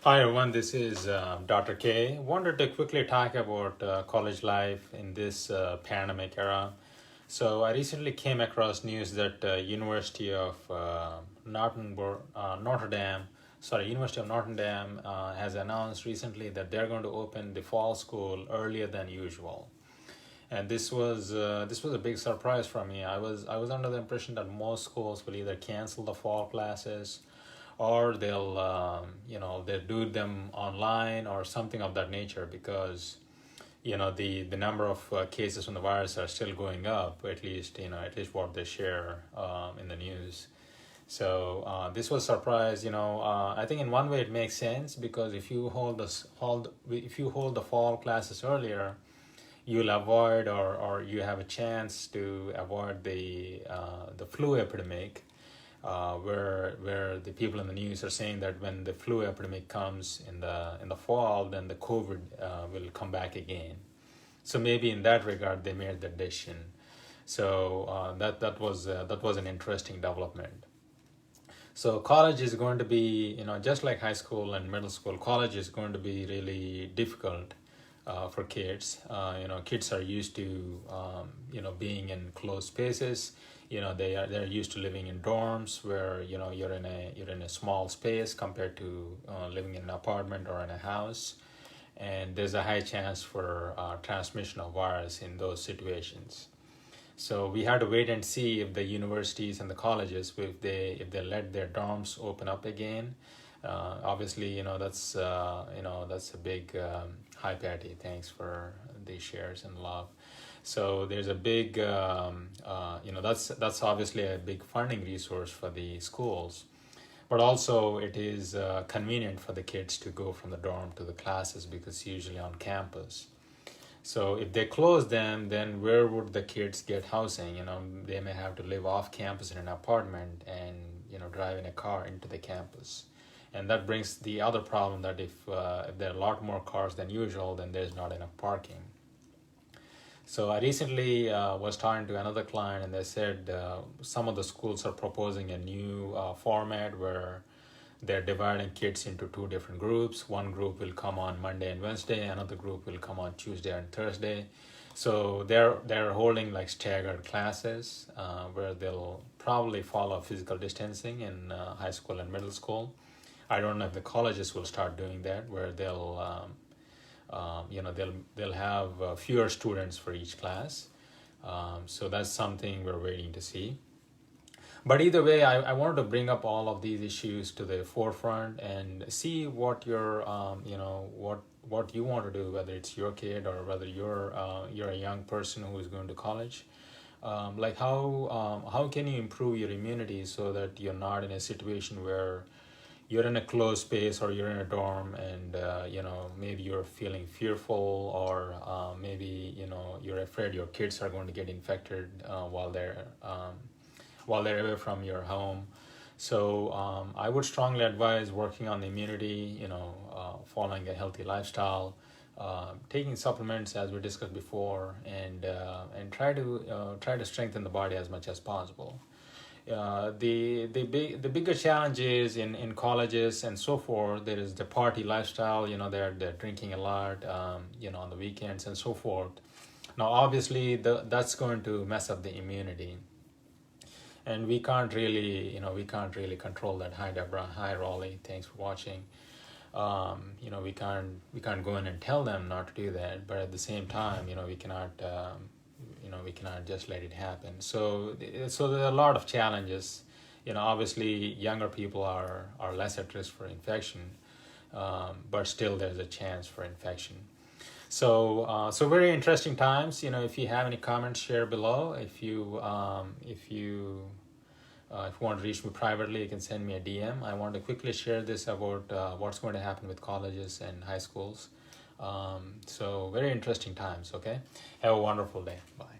Hi everyone, this is Dr. K. Wanted to quickly talk about college life in this pandemic era. So I recently came across news that University of Notre Dame, University of Notre Dame has announced recently that they're going to open the fall school earlier than usual. And this was a big surprise for me. I was under the impression that most schools will either cancel the fall classes or they'll do them online or something of that nature because the number of cases from the virus are still going up, at least what they share in the news. So this was a surprise. I think in one way it makes sense because if you hold the fall classes earlier, you'll avoid or you have a chance to avoid the flu epidemic, where the people in the news are saying that when the flu epidemic comes in the fall, then the COVID will come back again. So maybe in that regard, they made the decision. So that was an interesting development. So college is going to be, just like high school and middle school, college is going to be really difficult for kids. Kids are used to, being in closed spaces. They're used to living in dorms where you're in a small space compared to living in an apartment or in a house, and there's a high chance for transmission of virus in those situations. So we had to wait and see if the universities and the colleges, if they let their dorms open up again. Obviously, that's a big hi Patty. Thanks for the shares and love. So there's a big, that's obviously a big funding resource for the schools, but also it is convenient for the kids to go from the dorm to the classes because it's usually on campus. So if they close them, then where would the kids get housing? They may have to live off campus in an apartment and drive in a car into the campus. And that brings the other problem that if there are a lot more cars than usual, then there's not enough parking. So I recently was talking to another client, and they said some of the schools are proposing a new format where they're dividing kids into two different groups. One group will come on Monday and Wednesday, another group will come on Tuesday and Thursday. So they're holding like staggered classes where they'll probably follow physical distancing in high school and middle school. I don't know if the colleges will start doing that, where they'll have fewer students for each class. So that's something we're waiting to see. But either way, I wanted to bring up all of these issues to the forefront and see what what you want to do, whether it's your kid or whether you're a young person who is going to college. Like how can you improve your immunity so that you're not in a situation where you're in a closed space or you're in a dorm and maybe you're feeling fearful, or maybe you're afraid your kids are going to get infected while they're away from your home. So I would strongly advise working on the immunity, following a healthy lifestyle, taking supplements as we discussed before, and try to strengthen the body as much as possible. The bigger challenge is in colleges and so forth. There is the party lifestyle. They're drinking a lot, on the weekends and so forth. Now, obviously, that's going to mess up the immunity, and we can't really control that. Hi, Deborah. Hi, Raleigh. Thanks for watching. We can't go in and tell them not to do that, but at the same time, we cannot just let it happen. So there are a lot of challenges. Obviously younger people are less at risk for infection, but still there's a chance for infection. So very interesting times. If you have any comments, share below. If you want to reach me privately, you can send me a DM. I want to quickly share this about what's going to happen with colleges and high schools. So very interesting times. Okay, have a wonderful day. Bye.